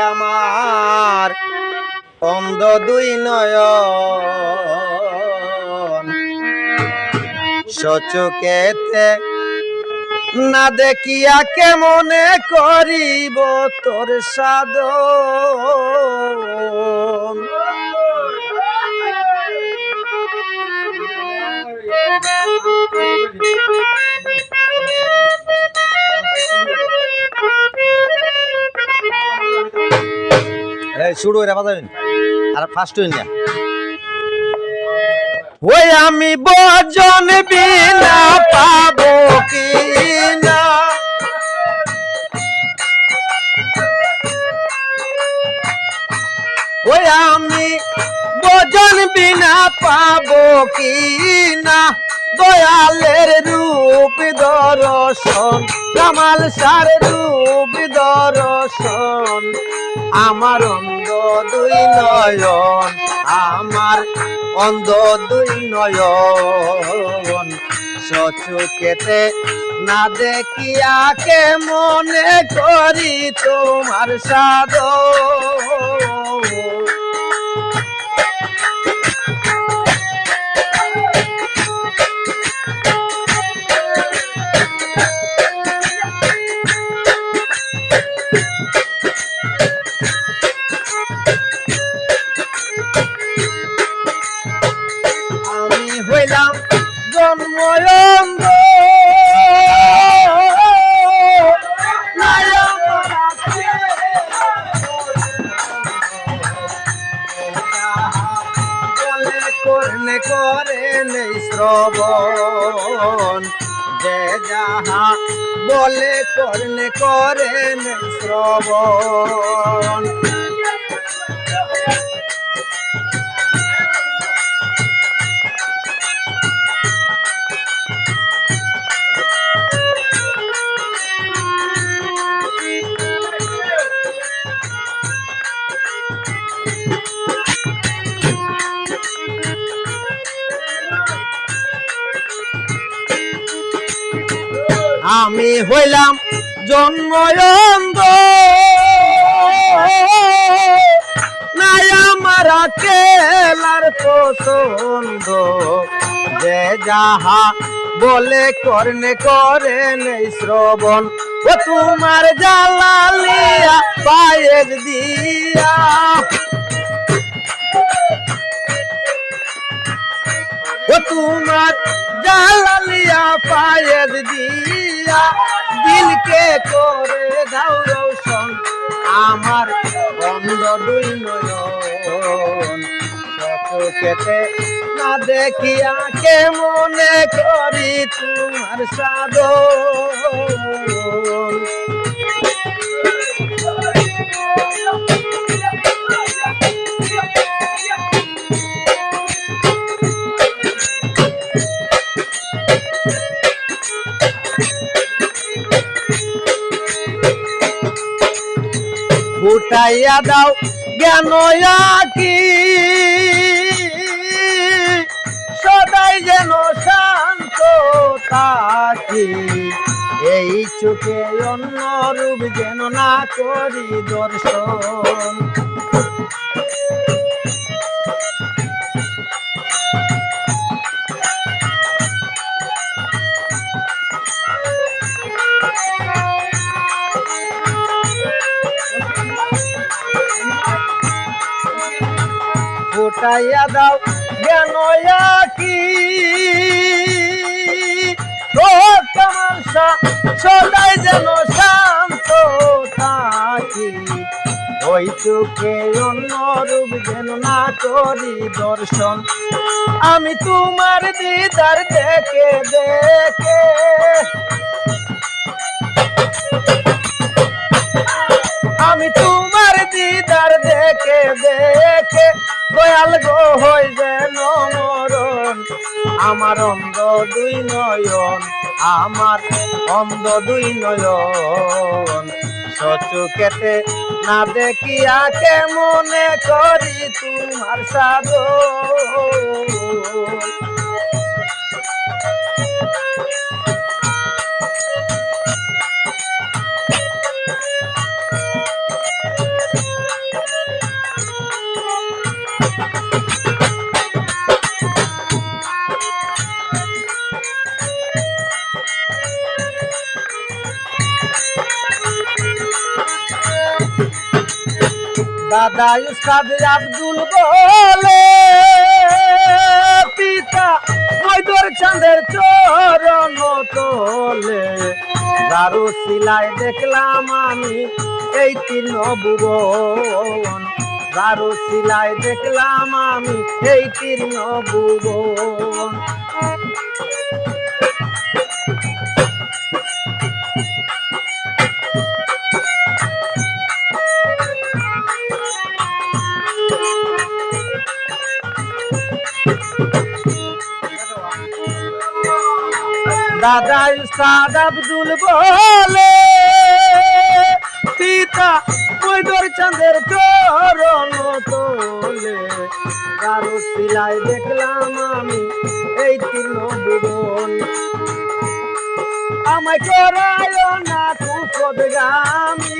আমার অন্ধ দুই নয়ন সচকেতে না দেখিয়া কেমনে করিব তোর সাধন। শুরু হয়ে বাজাবেন আর ফার্স্ট হইন না। ওই আমি ভজন বিনা পাবো কি না, ওই আমি ভজন বিনা পাবো কি না, দয়ালের রূপ দর্শন কামাল সার রূপ দর্শন। আমার অন্ধ দুই নয়ন, আমার অন্ধ দুই নয়ন সচকেতে না দেখিয়া কে মনে করি তোমার সাধন। হইলাম জন্ময়ঙ্গ করনে করে নেই শ্রবণ, যে যাহা বলে করনে করে নেই শ্রবণ। আমি হইলাম জন্ময়ঙ্গ নাই আমার কেলার পছন্দ, যে যাহা বলে করনে করে নেই শ্রবণ। ও তোমার জালালিয়া পায়ের দিয়া, ও তোমার জালালিয়া পায়ের দিয়া দিলকে করে দাও রোশন। আমার অন্ধ দুই নয়ন সচকেতে না দেখিয়া কে মনে করি তোমার সাধন। ফুটাইয়া দাও জ্ঞান আঁকি সদাই যেন শান্ত থাকি, এই চোখে অন্য রূপ যেন না করি দর্শন। ফুটাইয়া দাও জ্ঞান আঁকি সদাই যেন শান্ত থাকি, ওই চোখে অন্য রূপ যেন না করি দর্শন। আমি তোমার দিদার দেখে দেখে, আমি তোমার দিদার দেখে দেখে দয়াল গো হই যেন মরণ। আমার অন্ধ দুই নয়ন, আমার অন্ধ দুই নয়ন সচকেতে না দেখিয়া কে মনে করি তোমার সাধন। দাদা উস্তাদ আব্দুল বলে পিতা ময়দর চাঁদের চরণ তোলে দারু সিলাই দেখলাম আমি এই তিন ভুবন দারু সিলাই দেখলাম আমি এই তিন ভুবন দাদা উস্তাদ আব্দুল বলে পিতা ময়দর চাঁদের চরণ তোলে দারু সিলাই দেখলাম আমি এই তিন ভুবন আমায় করায় না কুপদগামী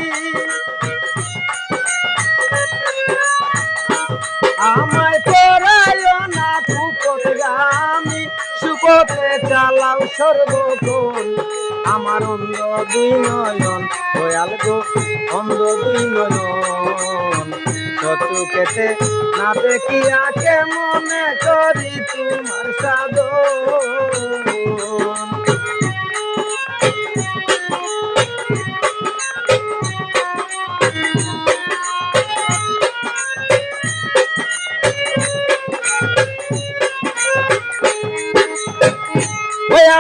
আমায় করায় না কুপদগামী সুপথে চালাও সর্বক্ষণ আমার অন্ধ দুই নয়ন দয়াল গো অন্ধ দুই নয়ন চতুকেতে না দেখিয়া কেমনে করি তোমার সাধন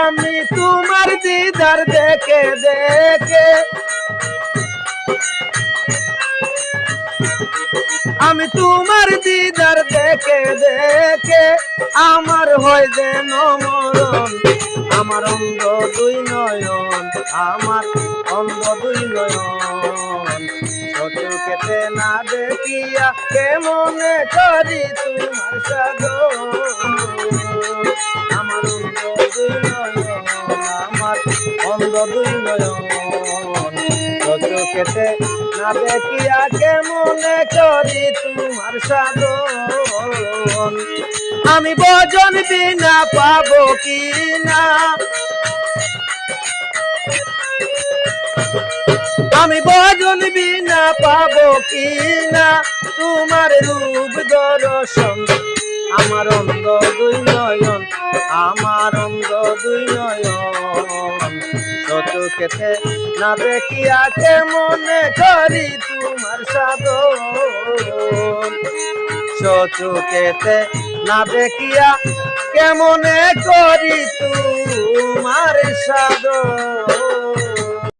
আমি তোমার দিদার দেখে দেখে আমি তোমার দিদার দেখে দেখে আমার হয় যেন মরণ আমার অন্ধ দুই নয়ন আমার অন্ধ দুই নয়ন চতুর্থে না দেখিয়া কেমনে করি তোমার সাধন আমার অন্ধ দুই নয়ন আমার অন্ধ দুই নয়ন চতুর্থে না দেখিয়া কেমনে করি তোমার সাধন আমি ভজন বিনা পাবো কি না আমি ভজন বিনা পাবো কি না তোমার রূপ দর্শন আমার অন্ধ দুই নয়ন আমার অন্ধ দুই নয়ন চতুর্থে না দেখিয়া কেমনে করি তোমার সাধন চতুর্থে না দেখিয়া কেমনে করি তোমার সাধন